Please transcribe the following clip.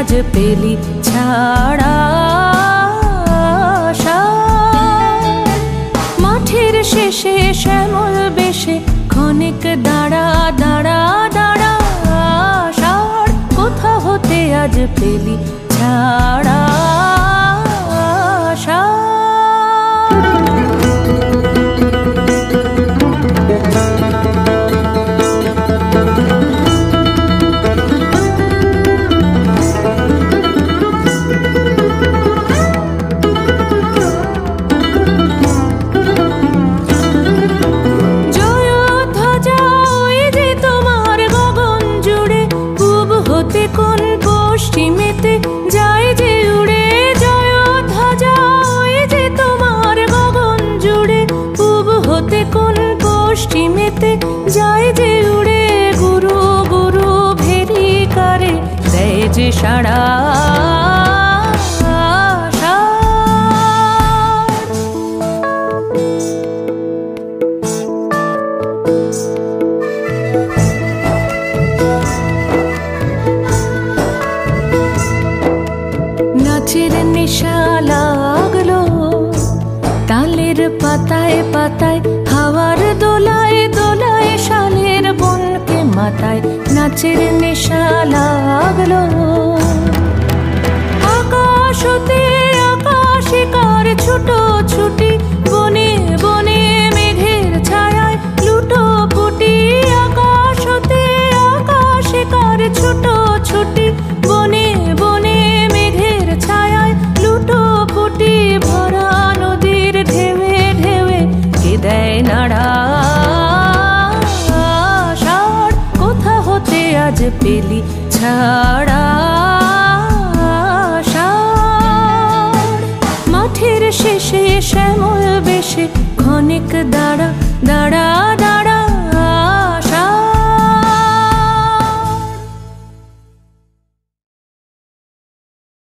আজ পেলি ছাড়া মাঠের শেষে শ্যামল বেশে ক্ষণিক দাঁড়া দাঁড়া দাঁড়া কোথা হতে আজ পেলি ছাড়া পশ্চিমেতে যায় যে উড়ে জয় ধ্বজা ওই যে তোমার গগন জুড়ে পূব হতে কোন পশ্চিমেতে যায় যে উড়ে গুরু গুরু ভেরি করে দেয় যে সাড়া নাচের নেশা লাগলো তালের পাতায় পাতায় হাওয়ার দোলায় দোলায় শালের বনকে মাথায় নাচের নেশা লাগলো আকাশ হতে আকাশে কার ছুটো ছুটি বনে বনে মেঘের ছায়ায় লুটো পুটি আকাশ হতে আকাশে কার ছুটো ছুটি বনে বনে মেঘের ছায়ায় লুটো পুটি ভরা নদীর ঢেউে ঢেউে কে দেয় নাড়া কোথা হতে আজ পেলি ছাড়া মাঠের শেষে শ্যামল বেশে ক্ষণিক দাঁড়া দাঁড়া